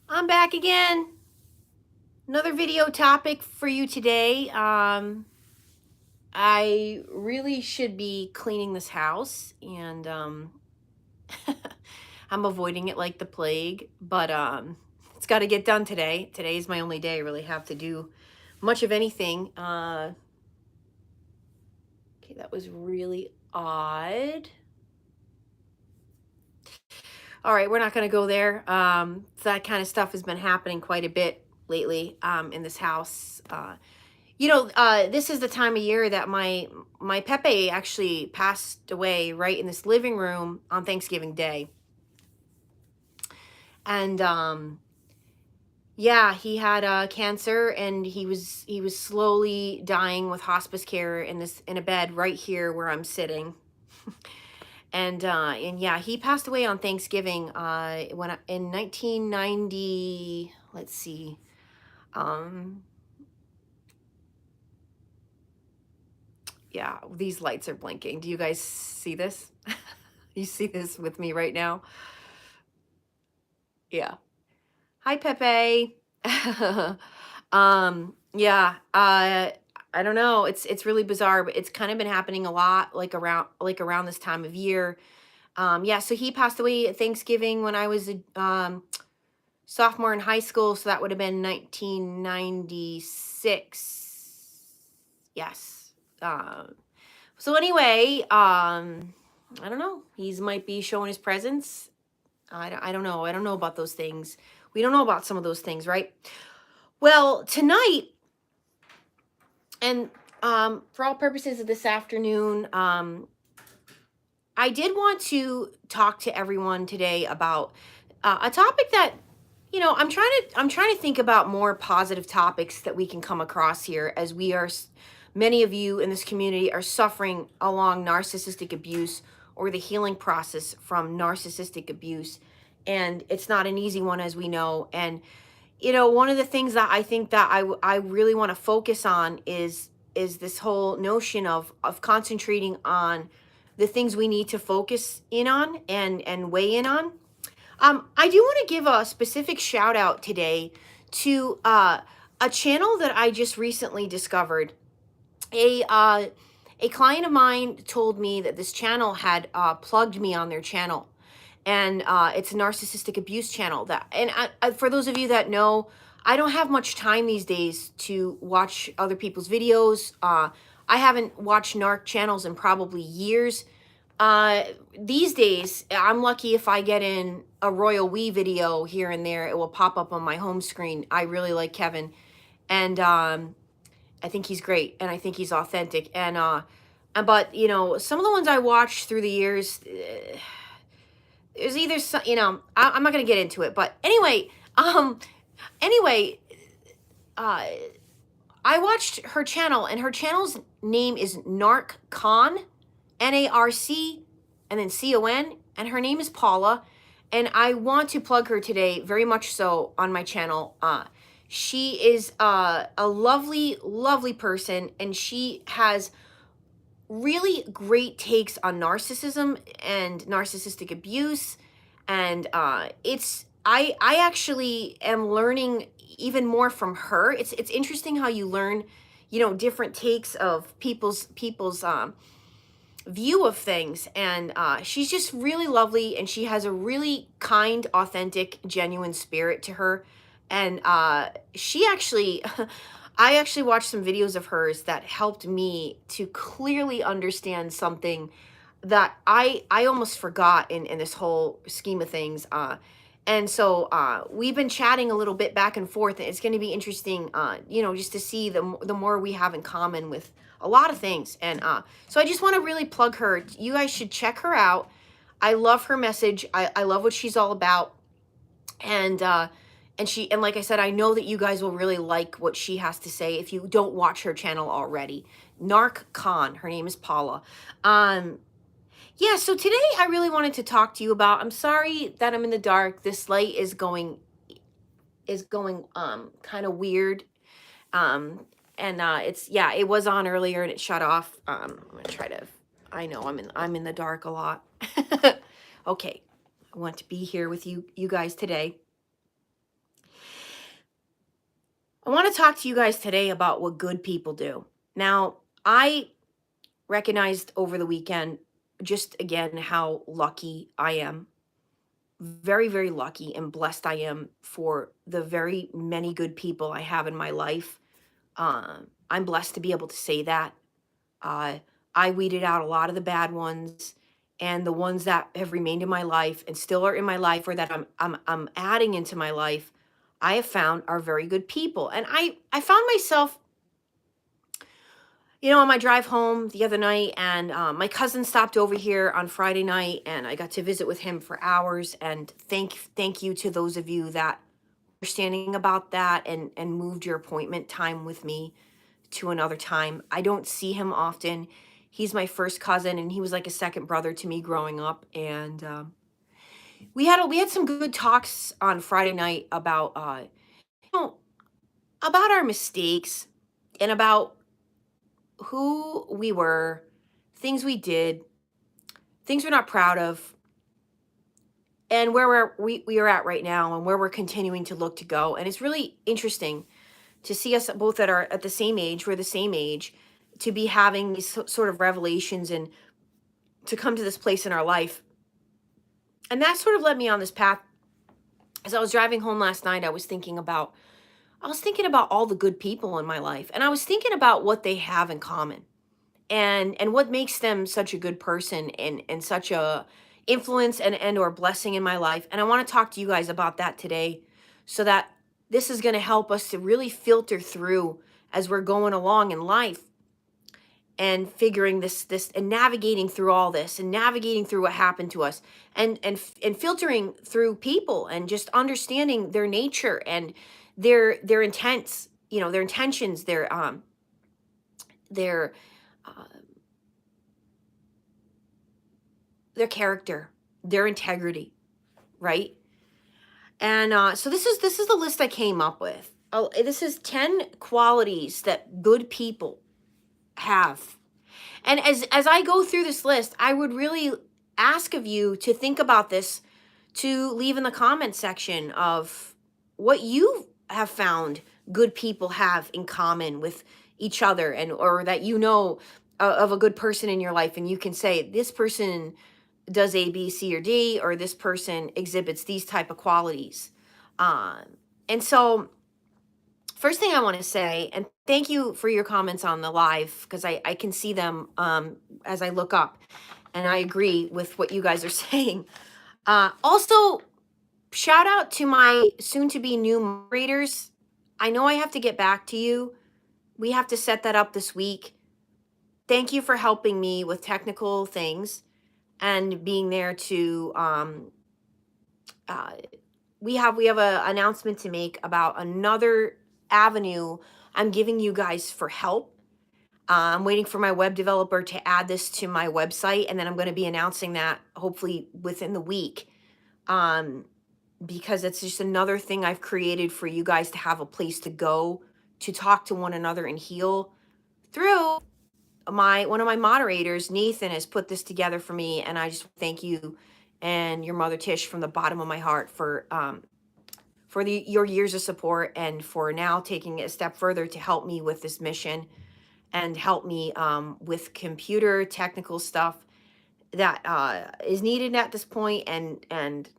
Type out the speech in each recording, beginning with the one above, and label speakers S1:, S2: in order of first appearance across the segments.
S1: I'm back again. Another video topic for you today. I really should be cleaning this house, and I'm avoiding it like the plague, but it's got to get done today. Today's my only day I really have to do much of anything. Okay, that was really odd. All right, we're not going to go there. That kind of stuff has been happening quite a bit lately in this house. This is the time of year that my Pepe actually passed away right in this living room on Thanksgiving Day. And yeah, he had cancer, and he was slowly dying with hospice care in a bed right here where I'm sitting. And yeah, he passed away on Thanksgiving in 1990. Let's see. Um yeah, these lights are blinking. Do you guys see this? You see this with me right now? Yeah. Hi, Pepe. Yeah, I don't know. It's really bizarre, but it's kind of been happening a lot, like around this time of year. Yeah, so he passed away at Thanksgiving when I was a sophomore in high school, so that would have been 1996. Yes. So anyway, I don't know. He's might be showing his presence. I don't know. I don't know about those things. We don't know about some of those things, right? Well, tonight, and for all purposes of this afternoon, I did want to talk to everyone today about a topic that I'm trying to think about more positive topics that we can come across here, as many of you in this community are suffering along narcissistic abuse or the healing process from narcissistic abuse, and it's not an easy one, as we know. And one of the things that I think that I really want to focus on is this whole notion of concentrating on the things we need to focus in on and weigh in on. I do want to give a specific shout out today to a channel that I just recently discovered. A client of mine told me that this channel had plugged me on their channel, and it's a narcissistic abuse channel. For those of you that know, I don't have much time these days to watch other people's videos. I haven't watched narc channels in probably years. These days, I'm lucky if I get in a Royal We video here and there. It will pop up on my home screen. I really like Kevin, and I think he's great, and I think he's authentic. But some of the ones I watched through the years, there's either I'm not gonna get into it, but anyway, uh, I watched her channel, and her channel's name is NarcCon, NARC, and then CON, and her name is Paula, and I want to plug her today very much so on my channel. She is a lovely, lovely person, and she has really great takes on narcissism and narcissistic abuse. And I actually am learning even more from her. It's interesting how you learn different takes of people's view of things. And she's just really lovely, and she has a really kind, authentic, genuine spirit to her. And she actually I actually watched some videos of hers that helped me to clearly understand something that I almost forgot in this whole scheme of things. And so we've been chatting a little bit back and forth. And it's going to be interesting, just to see the more we have in common with a lot of things. And so I just want to really plug her. You guys should check her out. I love her message. I love what she's all about. And like I said, I know that you guys will really like what she has to say if you don't watch her channel already. NarcCon, her name is Paula. Yeah, so today I really wanted to talk to you about, I'm sorry that I'm in the dark. This light is going kind of weird. It was on earlier and it shut off. I'm gonna try to, I know I'm in the dark a lot. Okay, I want to be here with you guys today. I want to talk to you guys today about what good people do. Now, I recognized over the weekend just again how lucky I am. Very, very lucky and blessed I am for the very many good people I have in my life. I'm blessed to be able to say that. Uh, I weeded out a lot of the bad ones, and the ones that have remained in my life and still are in my life, or that I'm adding into my life, I have found are very good people. And I found myself, on my drive home the other night, and my cousin stopped over here on Friday night, and I got to visit with him for hours. And thank you to those of you that were standing about that and moved your appointment time with me to another time. I don't see him often. He's my first cousin, and he was like a second brother to me growing up. And we had some good talks on Friday night about you know about our mistakes and about who we were, things we did, things we're not proud of, and where we are at right now, and where we're continuing to look to go. And it's really interesting to see us both at the same age. We're the same age, to be having these sort of revelations and to come to this place in our life. And that sort of led me on this path. As I was driving home last night, I was thinking about all the good people in my life, and I was thinking about what they have in common, and what makes them such a good person, and such a influence and or blessing in my life. And I want to talk to you guys about that today, so that this is going to help us to really filter through as we're going along in life, and figuring this and navigating through all this, and navigating through what happened to us, and filtering through people, and just understanding their nature and their intents, their intentions, their uh, their character, their integrity, right? And so this is the list I came up with. Oh, this is 10 qualities that good people have. And as I go through this list, I would really ask of you to think about this, to leave in the comment section of what you have found good people have in common with each other, and or that of a good person in your life, and you can say this person does A, B, C, or D, or this person exhibits these type of qualities. Um, and so, first thing I want to say, and thank you for your comments on the live, because I can see them as I look up, and I agree with what you guys are saying. Also, shout out to my soon to be new moderators. I know I have to get back to you. We have to set that up this week. Thank you for helping me with technical things and being there to uh, we have a announcement to make about another avenue I'm giving you guys for help. I'm waiting for my web developer to add this to my website, and then I'm going to be announcing that hopefully within the week, um, because it's just another thing I've created for you guys to have a place to go to talk to one another and heal through. My one of my moderators, Nathan, has put this together for me, and I just thank you and your mother Tish from the bottom of my heart for your years of support, and for now taking it a step further to help me with this mission, and help me with computer technical stuff that is needed at this point, and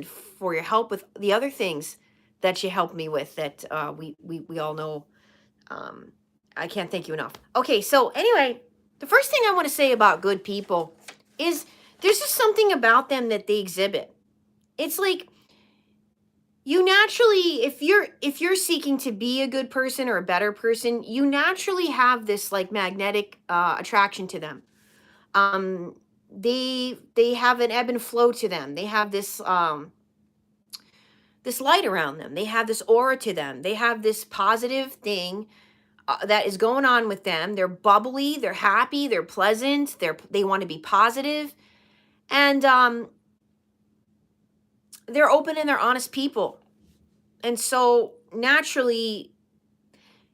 S1: for your help with the other things that you helped me with, that we all know. um, I can't thank you enough. Okay, so anyway, the first thing I want to say about good people is there's just something about them that they exhibit. It's like, you naturally, if you're seeking to be a good person or a better person, you naturally have this like magnetic attraction to them. um they have an ebb and flow to them. They have this light around them. They have this aura to them. They have this positive thing that is going on with them. They're bubbly, they're happy, they're pleasant, they want to be positive, and they're open and they're honest people. And so naturally,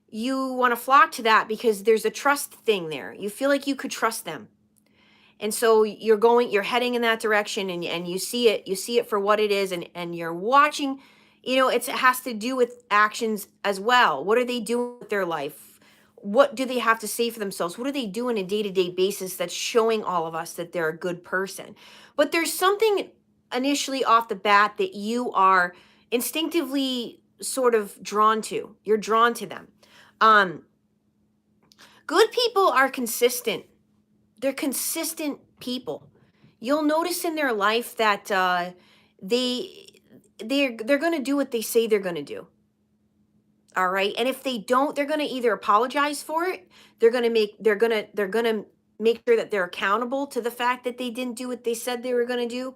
S1: you want to flock to that because there's a trust thing there. You feel like you could trust them. And so you're heading in that direction, and you see it for what it is, and you're watching, It has to do with actions as well. What are they doing with their life? What do they have to say for themselves? What do they do on a day-to-day basis that's showing all of us that they're a good person? But there's something initially off the bat that you are instinctively sort of drawn to. You're drawn to them. Um, Good people are consistent. They're consistent people. You'll notice in their life that they they're going to do what they say they're going to do. All right? And if they don't, they're going to either apologize for it. They're going to make sure that they're accountable to the fact that they didn't do what they said they were going to do,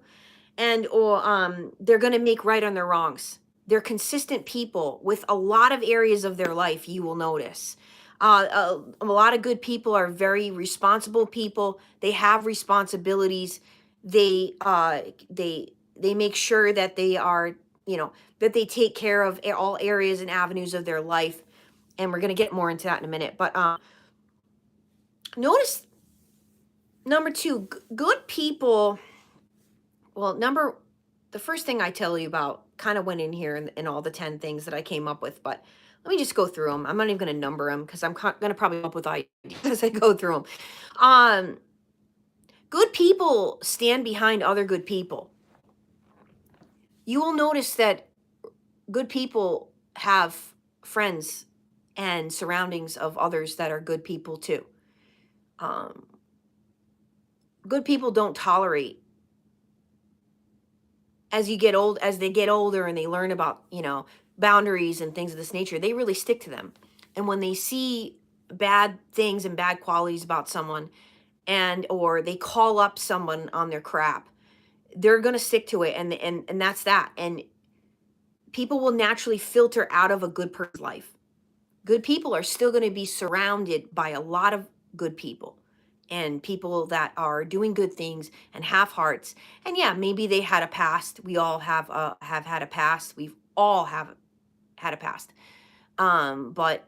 S1: and or they're going to make right on their wrongs. They're consistent people with a lot of areas of their life. You will notice a lot of good people are very responsible people. They have responsibilities. They uh they they make sure that they are, that they take care of all areas and avenues of their life, and we're going to get more into that in a minute. But notice number two, good people. Well, the first thing I tell you about kind of went in here in all the 10 things that I came up with, but let me just go through them. I'm not even going to number them because I'm going to probably come up with ideas as I go through them. Um, Good people stand behind other good people. You will notice that good people have friends and surroundings of others that are good people too. Um, Good people don't tolerate, as they get older and they learn about, boundaries and things of this nature, they really stick to them. And when they see bad things and bad qualities about someone, and or they call up someone on their crap, they're going to stick to it, and that's that. And people will naturally filter out of a good person's life. Good people are still going to be surrounded by a lot of good people and people that are doing good things and have hearts. And yeah, maybe they had a past. We all have had a past. We've all have had a past. But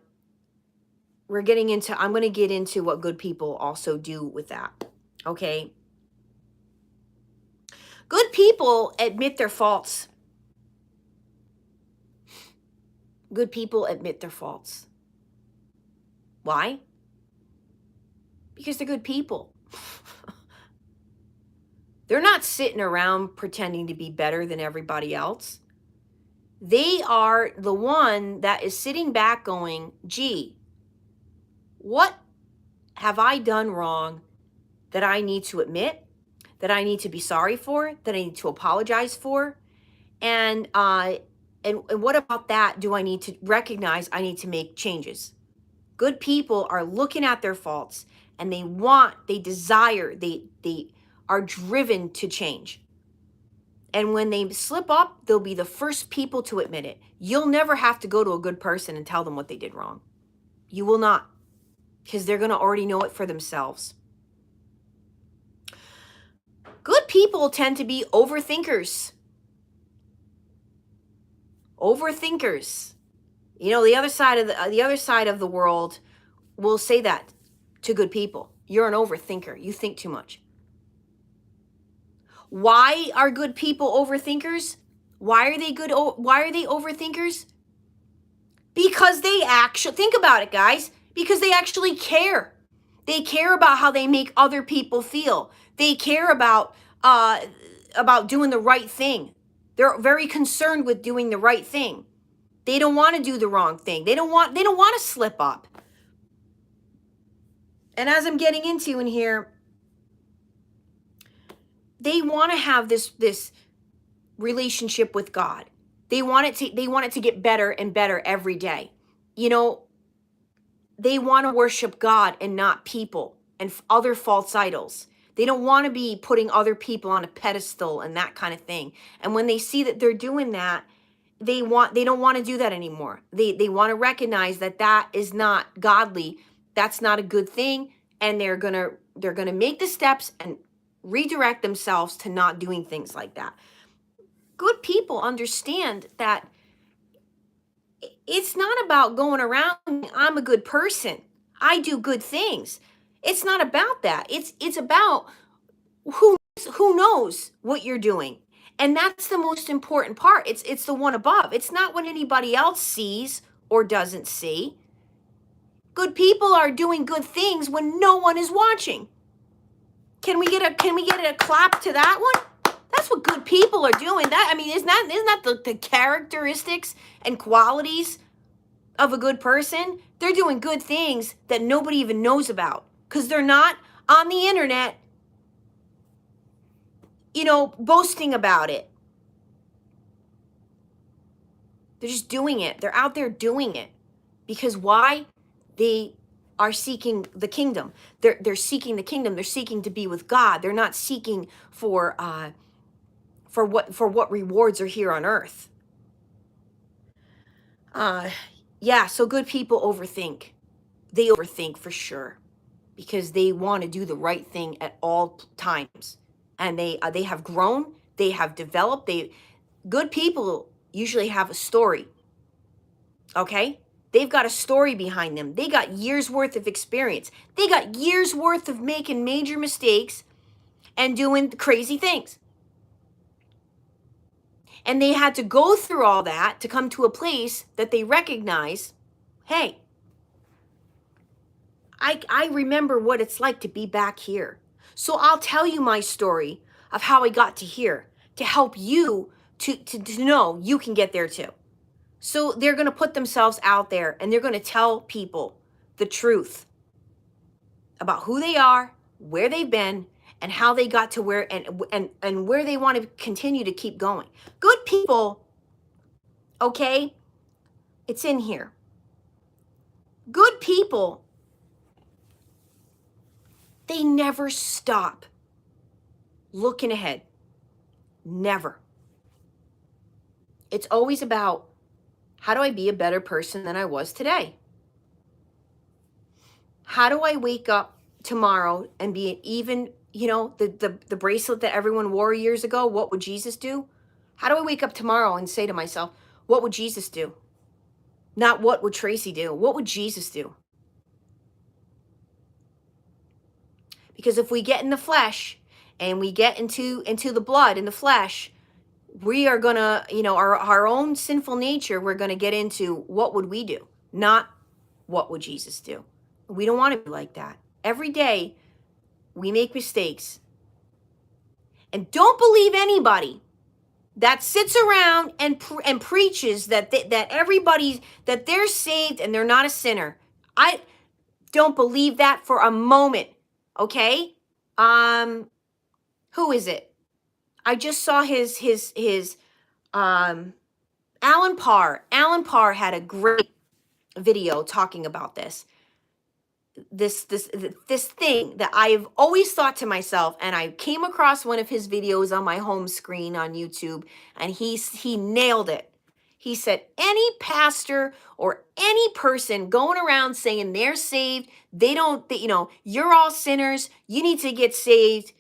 S1: I'm going to get into what good people also do with that. Okay. Good people admit their faults. Good people admit their faults. Why? Because they're good people. They're not sitting around pretending to be better than everybody else. They are the one that is sitting back going, gee, what have I done wrong that I need to admit, that I need to be sorry for, that I need to apologize for? And what about that do I need to recognize I need to make changes? Good people are looking at their faults, and they desire, they are driven to change. And when they slip up, they'll be the first people to admit it. You'll never have to go to a good person and tell them what they did wrong. You will not, because they're going to already know it for themselves. Good people tend to be overthinkers. Overthinkers. The other side of the world will say that to good people. You're an overthinker. You think too much. Why are good people overthinkers? Why are they overthinkers? Because they actually, think about it, guys, because they actually care. They care about how they make other people feel. They care about doing the right thing. They're very concerned with doing the right thing. They don't want to do the wrong thing. They don't want to slip up. And as I'm getting into in here, they want to have this relationship with God. They want it to get better and better every day. They want to worship God and not people and other false idols. They don't want to be putting other people on a pedestal and that kind of thing. And when they see that they're doing that, they don't want to do that anymore. They want to recognize that is not godly. That's not a good thing, and they're going to make the steps and redirect themselves to not doing things like that. Good people understand that it's not about going around, I'm a good person, I do good things. It's not about that. It's about who knows what you're doing. And that's the most important part. It's the one above. It's not what anybody else sees or doesn't see. Good people are doing good things when no one is watching. Can we get a clap to that one? That's what good people are doing. That, I mean, isn't that the characteristics and qualities of a good person? They're doing good things that nobody even knows about because they're not on the internet, boasting about it. They're just doing it. They're out there doing it. Because why? They are seeking the kingdom. They're seeking the kingdom. They're seeking to be with God. They're not seeking for what rewards are here on earth. Yeah, so good people overthink. They overthink for sure because they want to do the right thing at all times. And they have grown, they have developed. Good people usually have a story. Okay? They've got a story behind them. They got years worth of experience. They got years worth of making major mistakes and doing crazy things. And they had to go through all that to come to a place that they recognize, hey, I remember what it's like to be back here. So I'll tell you my story of how I got to here to help you to know you can get there too. So they're going to put themselves out there and they're going to tell people the truth about who they are, where they've been, and how they got to where and where they want to continue to keep going. Good people, okay? It's in here. Good people, they never stop looking ahead. Never. It's always about, how do I be a better person than I was today? How do I wake up tomorrow and be an even, the bracelet that everyone wore years ago? What would Jesus do? How do I wake up tomorrow and say to myself, what would Jesus do? Not what would Tracy do? What would Jesus do? Because if we get in the flesh and we get into the blood, in the flesh, we are going to, our own sinful nature, we're going to get into what would we do? Not what would Jesus do? We don't want to be like that. Every day we make mistakes. And don't believe anybody that sits around and preaches that that they're saved and they're not a sinner. I don't believe that for a moment. Okay? Who is it? I just saw his Alan Parr. Alan Parr had a great video talking about this thing that I've always thought to myself, and I came across one of his videos on my home screen on YouTube, and he nailed it. He said, any pastor or any person going around saying they're saved, you're all sinners, you need to get saved.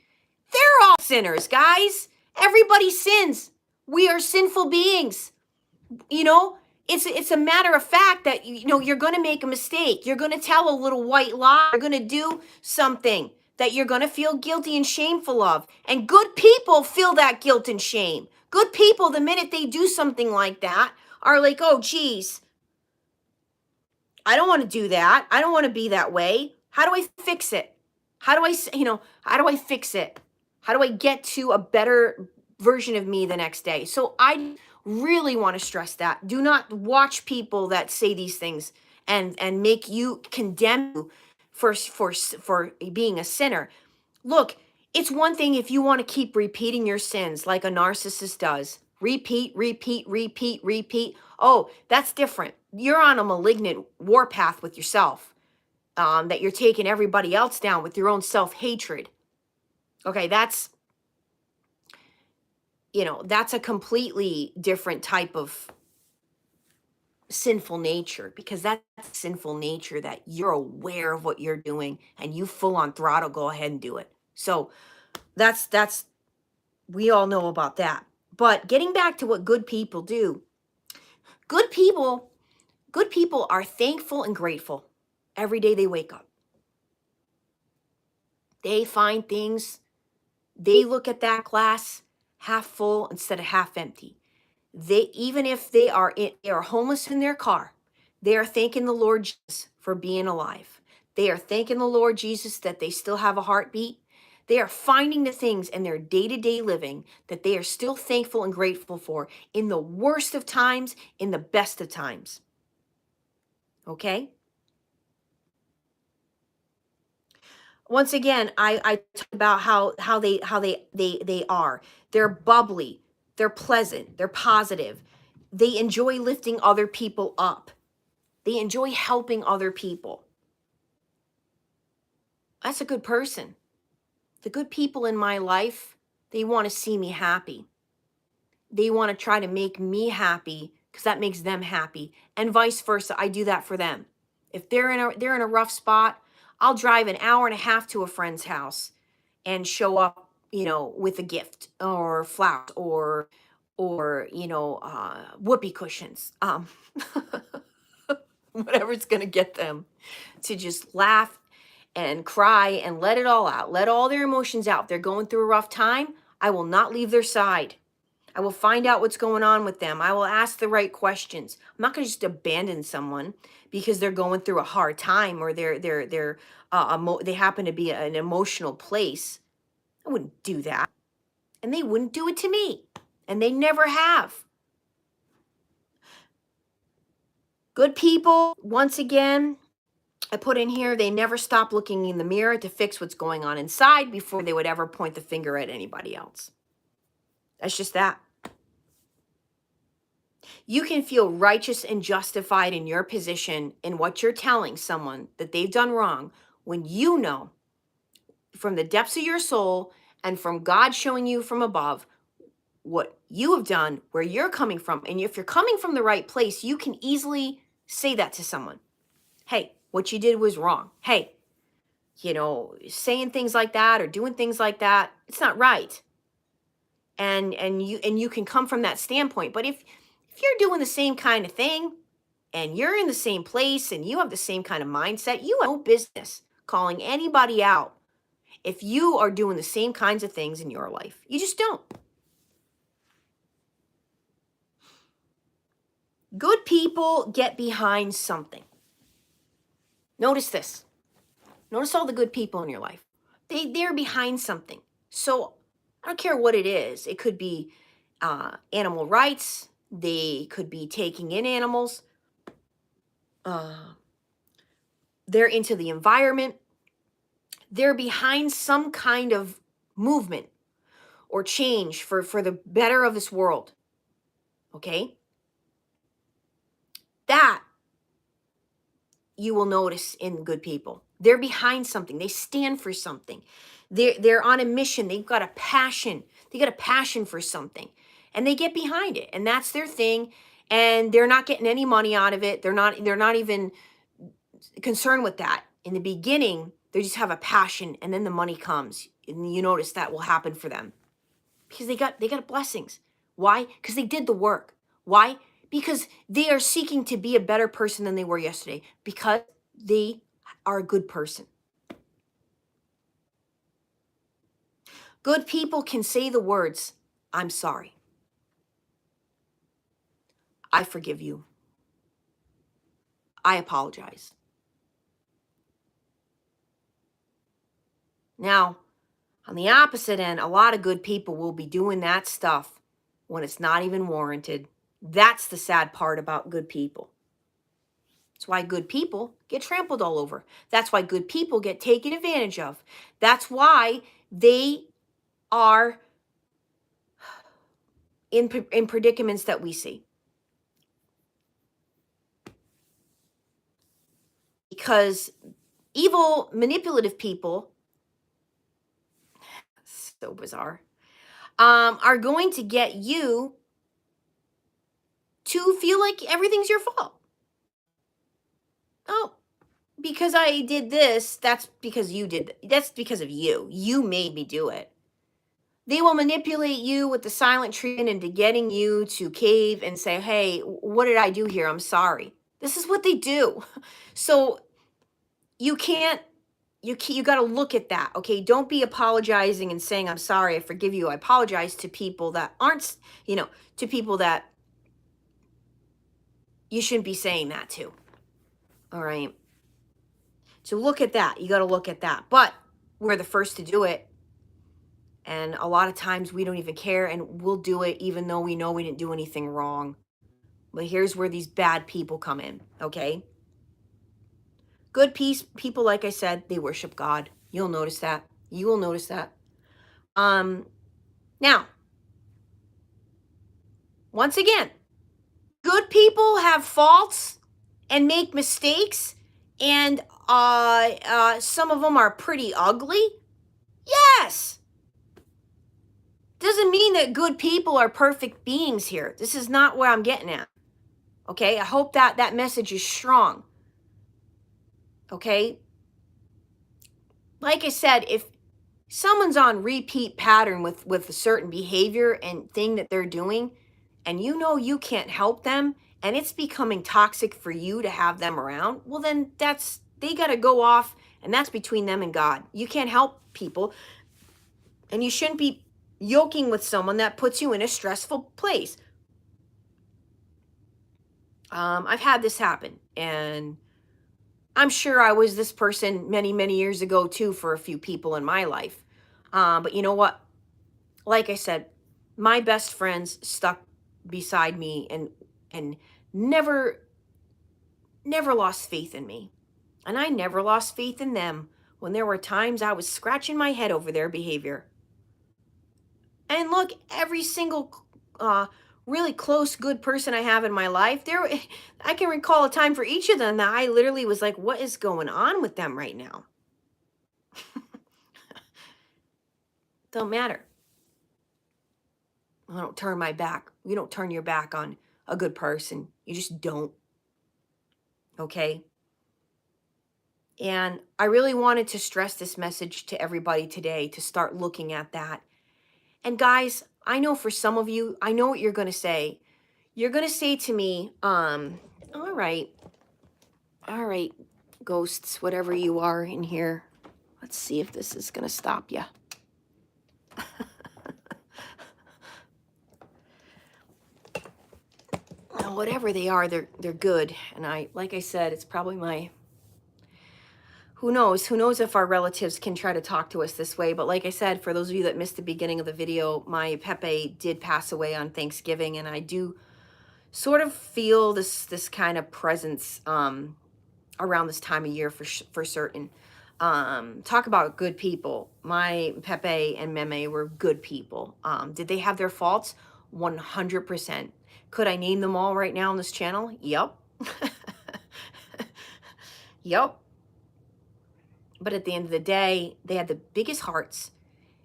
S1: They're all sinners, guys. Everybody sins. We are sinful beings. It's a matter of fact that, you're going to make a mistake. You're going to tell a little white lie. You're going to do something that you're going to feel guilty and shameful of. And good people feel that guilt and shame. Good people, the minute they do something like that, are like, oh, geez, I don't want to do that. I don't want to be that way. How do I fix it? How do I fix it? How do I get to a better version of me the next day? So I really want to stress that. Do not watch people that say these things and make you condemn you for being a sinner. Look, it's one thing if you want to keep repeating your sins like a narcissist does. Repeat. Oh, that's different. You're on a malignant warpath with yourself. That you're taking everybody else down with your own self-hatred. Okay, that's a completely different type of sinful nature, because that's sinful nature that you're aware of what you're doing and you full on throttle, go ahead and do it. So that's we all know about that. But getting back to what good people do, good people are thankful and grateful every day they wake up. They find things, they look at that glass half full instead of half empty. They, even if they are homeless in their car, they are thanking the Lord Jesus for being alive. They are thanking the Lord Jesus that they still have a heartbeat. They are finding the things in their day-to-day living that they are still thankful and grateful for in the worst of times, in the best of times. Okay? Once again, I talk about how they are. They're bubbly, they're pleasant, they're positive. They enjoy lifting other people up. They enjoy helping other people. That's a good person. The good people in my life, they want to see me happy. They want to try to make me happy because that makes them happy. And vice versa. I do that for them. If they're in a rough spot, I'll drive an hour and a half to a friend's house and show up, with a gift or flowers or whoopee cushions. Whatever's gonna get them to just laugh and cry and let it all out. Let all their emotions out. If they're going through a rough time, I will not leave their side. I will find out what's going on with them. I will ask the right questions. I'm not going to just abandon someone because they're going through a hard time or they happen to be an emotional place. I wouldn't do that. And they wouldn't do it to me. And they never have. Good people, once again, I put in here, they never stop looking in the mirror to fix what's going on inside before they would ever point the finger at anybody else. That's just that. You can feel righteous and justified in your position in what you're telling someone that they've done wrong when you know from the depths of your soul and from God showing you from above what you have done, where you're coming from. And if you're coming from the right place, you can easily say that to someone. Hey, what you did was wrong. Hey, saying things like that or doing things like that, it's not right. And you can come from that standpoint. But if you're doing the same kind of thing and you're in the same place and you have the same kind of mindset, you have no business calling anybody out if you are doing the same kinds of things in your life. You just don't. Good people get behind something. Notice this. Notice all the good people in your life. They're behind something. So I don't care what it is. It could be animal rights. They could be taking in animals. They're into the environment. They're behind some kind of movement or change for the better of this world. Okay? That you will notice in good people. They're behind something. They stand for something. They're on a mission. They've got a passion. They got a passion for something. And they get behind it. And that's their thing. And they're not getting any money out of it. They're not even concerned with that. In the beginning, they just have a passion and then the money comes. And you notice that will happen for them. Because they got blessings. Why? Because they did the work. Why? Because they are seeking to be a better person than they were yesterday. Because they are a good person. Good people can say the words, I'm sorry. I forgive you. I apologize. Now, on the opposite end, a lot of good people will be doing that stuff when it's not even warranted. That's the sad part about good people. That's why good people get trampled all over. That's why good people get taken advantage of. That's why they are in predicaments that we see. Because evil, manipulative people, so bizarre, are going to get you to feel like everything's your fault. Oh, because I did this, that's because you did. That's because of you. You made me do it. They will manipulate you with the silent treatment into getting you to cave and say, hey, what did I do here? I'm sorry. This is what they do. So you can't you got to look at that, okay? Don't be apologizing and saying, I'm sorry, I forgive you, I apologize to people that aren't, to people that you shouldn't be saying that to. All right. So look at that. You got to look at that. But we're the first to do it. And a lot of times we don't even care, and we'll do it even though we know we didn't do anything wrong. But here's where these bad people come in, okay? Good people, like I said, they worship God. You'll notice that. You will notice that. Now, once again, good people have faults and make mistakes, and some of them are pretty ugly. Yes. Doesn't mean that good people are perfect beings here. This is not where I'm getting at. Okay? I hope that message is strong. Okay? Like I said, if someone's on repeat pattern with a certain behavior and thing that they're doing, and you know you can't help them, and it's becoming toxic for you to have them around, well then they got to go off, and that's between them and God. You can't help people, and you shouldn't be yoking with someone that puts you in a stressful place. I've had this happen, and I'm sure I was this person many, many years ago too for a few people in my life. But you know what? Like I said, my best friends stuck beside me and never never lost faith in me. And I never lost faith in them when there were times I was scratching my head over their behavior. And look, every single really close good person I have in my life, I can recall a time for each of them that I literally was like, what is going on with them right now? Don't matter. I don't turn my back. You don't turn your back on a good person. You just don't. Okay? And I really wanted to stress this message to everybody today to start looking at that. And guys, I know for some of you, I know what you're going to say. You're going to say to me, all right, ghosts, whatever you are in here. Let's see if this is going to stop you. Whatever they are, they're good. And like I said, it's probably my, who knows if our relatives can try to talk to us this way. But like I said, for those of you that missed the beginning of the video, my Pepe did pass away on Thanksgiving, and I do sort of feel this kind of presence around this time of year for certain. Talk about good people. My Pepe and Meme were good people. Did they have their faults? 100%. Could I name them all right now on this channel? Yep. Yep. But at the end of the day, they had the biggest hearts.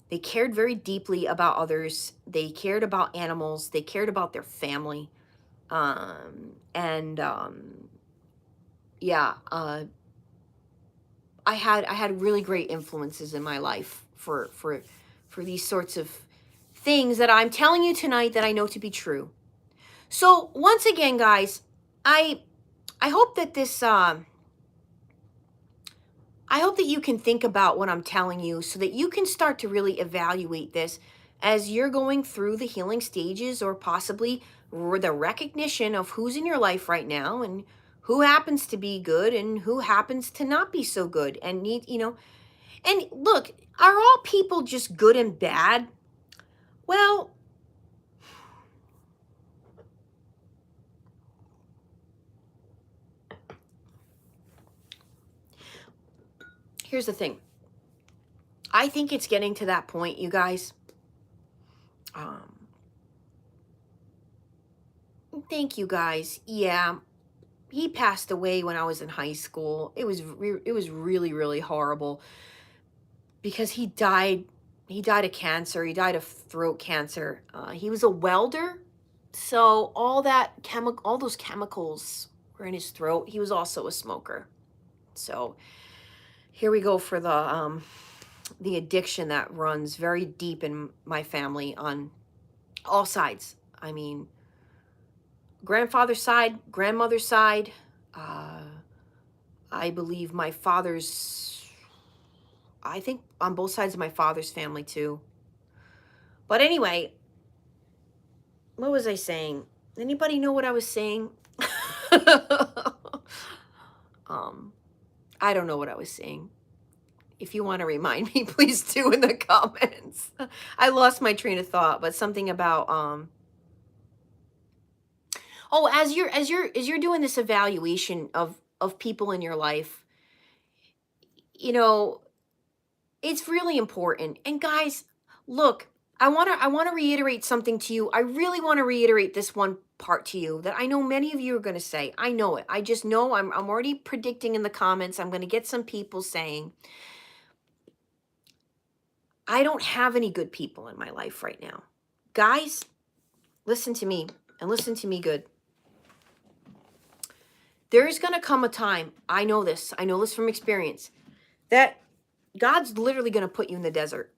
S1: They cared very deeply about others. They cared about animals. They cared about their family. Yeah, I had really great influences in my life for these sorts of things that I'm telling you tonight that I know to be true. So once again, guys, I hope that this I hope that you can think about what I'm telling you so that you can start to really evaluate this as you're going through the healing stages, or possibly the recognition of who's in your life right now and who happens to be good and who happens to not be so good and and look, are all people just good and bad? Well, here's the thing. I think it's getting to that point, you guys. Thank you guys. Yeah, he passed away when I was in high school. It was really, really horrible because he died. He died of cancer. He died of throat cancer. He was a welder, so all those chemicals were in his throat. He was also a smoker. So here we go for the addiction that runs very deep in my family on all sides. I mean, grandfather's side, grandmother's side. I believe my father's I think on both sides of my father's family too. But anyway, what was I saying? Anybody know what I was saying? um, I don't know what I was saying. If you want to remind me, please do in the comments. I lost my train of thought, but something about oh, as you're doing this evaluation of people in your life, you know, it's really important. And guys, look, I want to reiterate something to you. I really want to reiterate this one part to you that I know many of you are going to say. I know it. I just know I'm already predicting in the comments. I'm going to get some people saying, I don't have any good people in my life right now. Guys, listen to me and listen to me good. There is going to come a time, I know this from experience, that God's literally going to put you in the desert.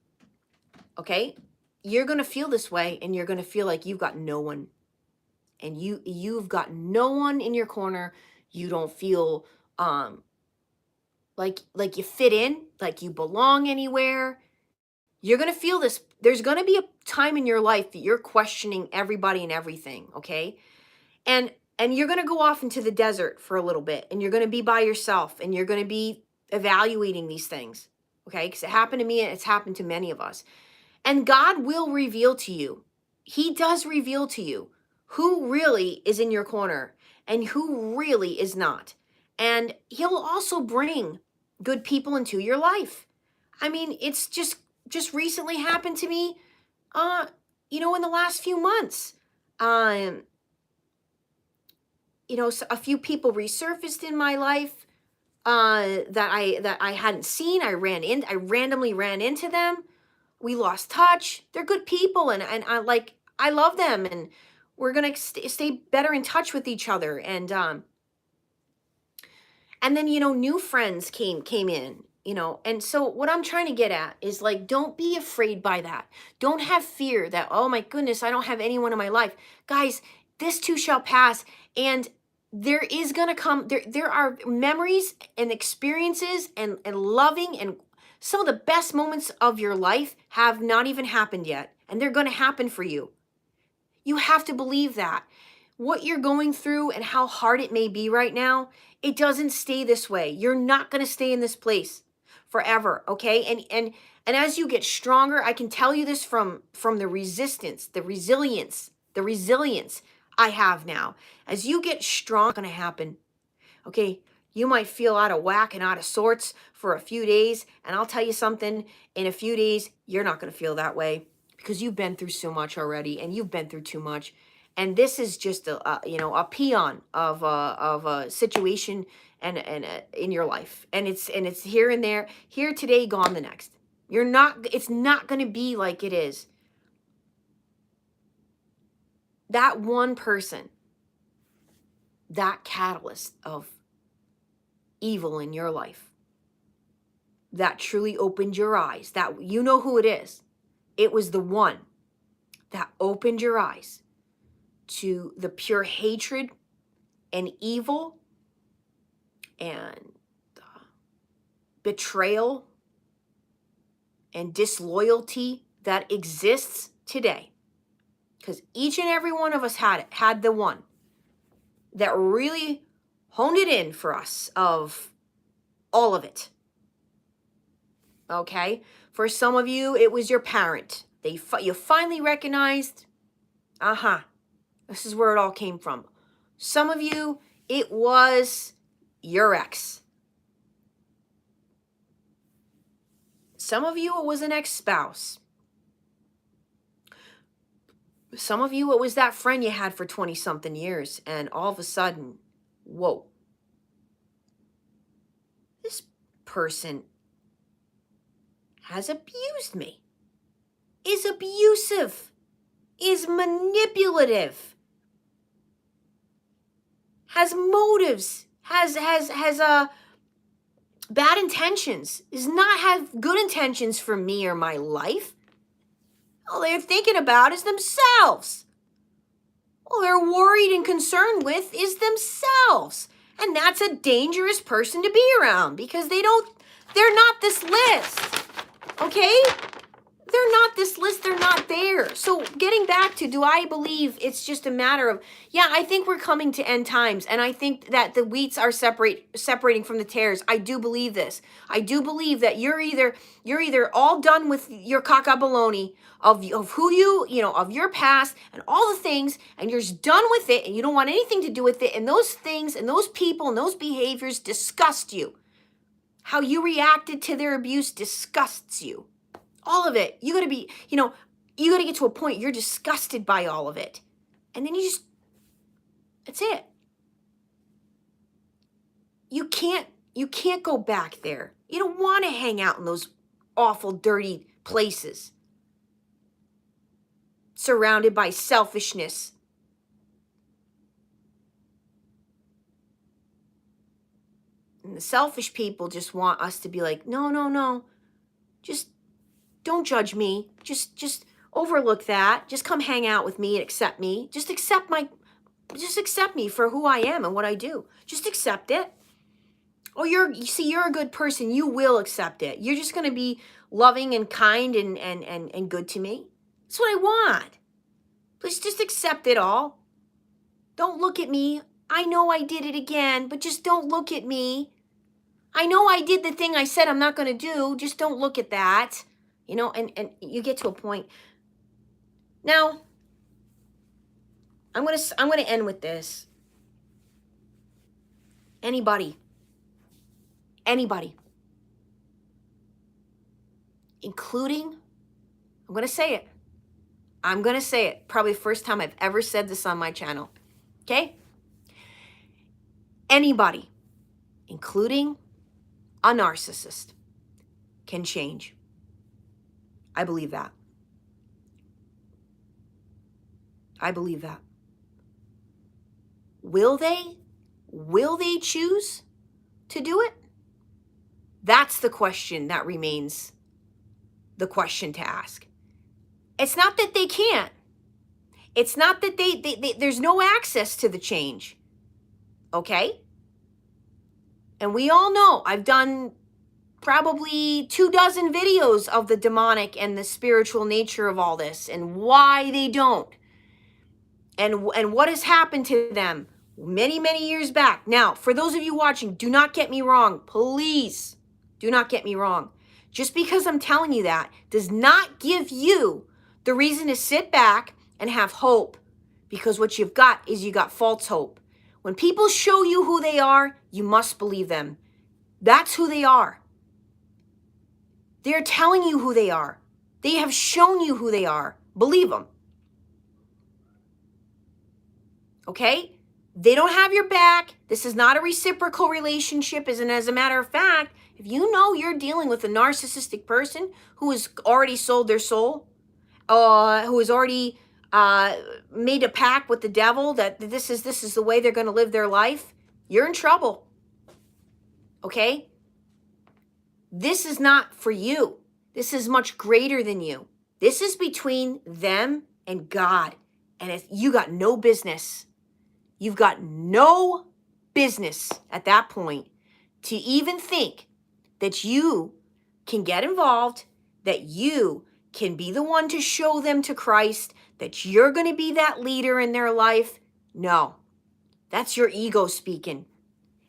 S1: Okay? You're going to feel this way, and you're going to feel like you've got no one. And you've got no one in your corner. You don't feel like you fit in, like you belong anywhere. You're going to feel this. There's going to be a time in your life that you're questioning everybody and everything, okay? And you're going to go off into the desert for a little bit, and you're going to be by yourself, and you're going to be evaluating these things, okay? Because it happened to me, and it's happened to many of us. And God will reveal to you. He does reveal to you who really is in your corner and who really is not. And he'll also bring good people into your life. I mean, it's just recently happened to me in the last few months. So a few people resurfaced in my life that I hadn't seen. I randomly ran into them. We lost touch. They're good people, and I love them, and we're gonna stay better in touch with each other. And then new friends came in. And so what I'm trying to get at is, like, don't be afraid by that. Don't have fear that, oh my goodness, I don't have anyone in my life, guys. This too shall pass, and there is gonna come. There are memories and experiences and loving and some of the best moments of your life have not even happened yet, and they're going to happen for you. You have to believe that. What you're going through and how hard it may be right now, it doesn't stay this way. You're not going to stay in this place forever, okay? And as you get stronger, I can tell you this from the resistance, the resilience I have now. As you get strong, it's going to happen. Okay, you might feel out of whack and out of sorts for a few days. And I'll tell you something, in a few days, you're not going to feel that way because you've been through so much already, and you've been through too much. And this is just a peon of a situation and in your life. And it's here and there, here today, gone the next. It's not going to be like it is. That one person, that catalyst of evil in your life that truly opened your eyes, that you know who it is. It was the one that opened your eyes to the pure hatred and evil and betrayal and disloyalty that exists today. Because each and every one of us had the one that really honed it in for us, of all of it. Okay? For some of you, it was your parent. You finally recognized, this is where it all came from. Some of you, it was your ex. Some of you, it was an ex-spouse. Some of you, it was that friend you had for 20-something years, and all of a sudden, whoa. This person has abused me, is abusive, is manipulative, has motives, has bad intentions, does not have good intentions for me or my life. All they're thinking about is themselves. All they're worried and concerned with is themselves. And that's a dangerous person to be around, because they don't They're not this list, okay? They're not this list. They're not there. So getting back to, do I believe it's just a matter of, yeah, I think we're coming to end times. And I think that the wheats are separating from the tares. I do believe this. I do believe that you're either all done with your caca baloney of who of your past and all the things, and you're just done with it, and you don't want anything to do with it. And those things and those people and those behaviors disgust you. How you reacted to their abuse disgusts you. All of it. You got to be, you got to get to a point you're disgusted by all of it. And then that's it. You can't go back there. You don't want to hang out in those awful, dirty places. Surrounded by selfishness. And the selfish people just want us to be like, no. Just don't judge me. Just overlook that. Just come hang out with me and accept me. Just accept me for who I am and what I do. Just accept it. Oh, you're a good person. You will accept it. You're just going to be loving and kind and good to me. That's what I want. Please just accept it all. Don't look at me. I know I did it again, but just don't look at me. I know I did the thing I said I'm not going to do. Just don't look at that. And you get to a point. Now, I'm going to end with this. Anybody, including, I'm going to say it. Probably the first time I've ever said this on my channel. Okay? Anybody, including a narcissist, can change. I believe that. Will they choose to do it? That's the question that remains the question to ask. It's not that they can't. It's not that they there's no access to the change. Okay? And we all know, I've done probably 24 videos of the demonic and the spiritual nature of all this and why they don't. And what has happened to them many, many years back. Now, for those of you watching, do not get me wrong. Please, do not get me wrong. Just because I'm telling you that does not give you the reason to sit back and have hope. Because what you've got is you got false hope. When people show you who they are, you must believe them. That's who they are. They're telling you who they are. They have shown you who they are. Believe them. Okay? They don't have your back. This is not a reciprocal relationship. And as a matter of fact, if you know you're dealing with a narcissistic person who has already sold their soul, who has already made a pact with the devil that this is the way they're going to live their life, you're in trouble. Okay? This is not for you. This is much greater than you. This is between them and God. And if you got no business, you've got no business at that point to even think that you can get involved, that you can be the one to show them to Christ, that you're going to be that leader in their life. No, that's your ego speaking.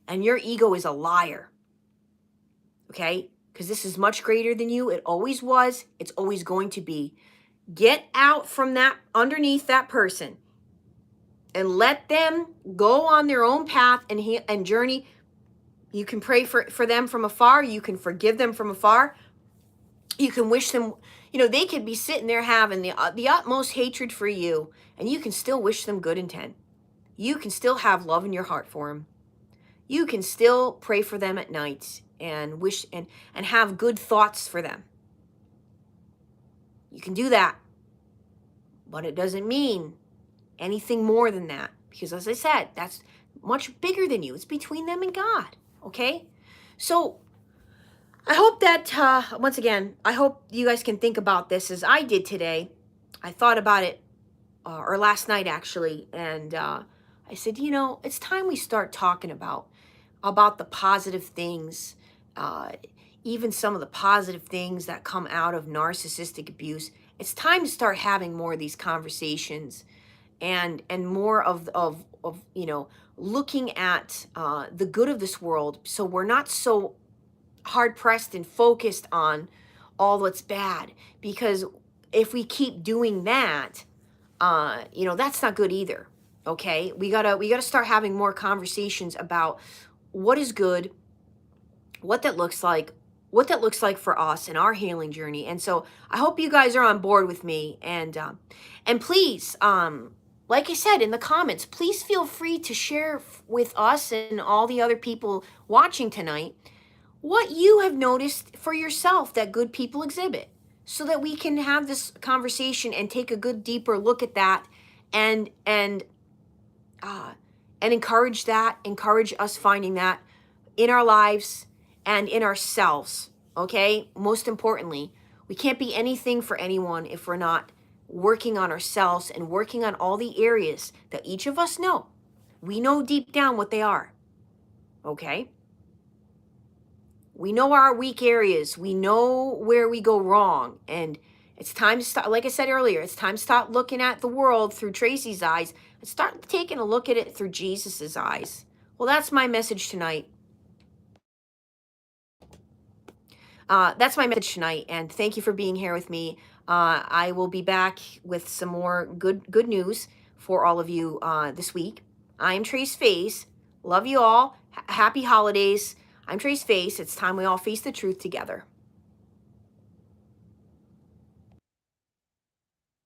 S1: And your ego is a liar. Okay? Because this is much greater than you. It always was. It's always going to be. Get out from that, underneath that person, and let them go on their own path and journey. You can pray for them from afar. You can forgive them from afar. You can wish them, they could be sitting there having the utmost hatred for you, and you can still wish them good intent. You can still have love in your heart for them. You can still pray for them at night and wish and have good thoughts for them. You can do that. But it doesn't mean anything more than that. Because as I said, that's much bigger than you. It's between them and God. Okay? So I hope that, once again, I hope you guys can think about this as I did today. I thought about it, or last night actually, and I said, it's time we start talking about the positive things. even some of the positive things that come out of narcissistic abuse. It's time to start having more of these conversations, and more of looking at the good of this world, so we're not so hard pressed and focused on all that's bad. Because if we keep doing that, that's not good either. Okay, we gotta start having more conversations about what is good, what that looks like, for us in our healing journey. And so I hope you guys are on board with me. And please, like I said in the comments, please feel free to share with us and all the other people watching tonight what you have noticed for yourself that good people exhibit, so that we can have this conversation and take a good deeper look at that, and encourage us finding that in our lives and in ourselves. Okay, most importantly, we can't be anything for anyone if we're not working on ourselves and working on all the areas that each of us know. We know deep down what they are. Okay, we know our weak areas, we know where we go wrong, and it's time to start, like I said earlier, it's time to stop looking at the world through Tracy's eyes and start taking a look at it through Jesus's eyes. Well, that's my message tonight. And thank you for being here with me. I will be back with some more good news for all of you this week. I am Trace Face. Love you all. Happy holidays. I'm Trace Face. It's time we all face the truth together.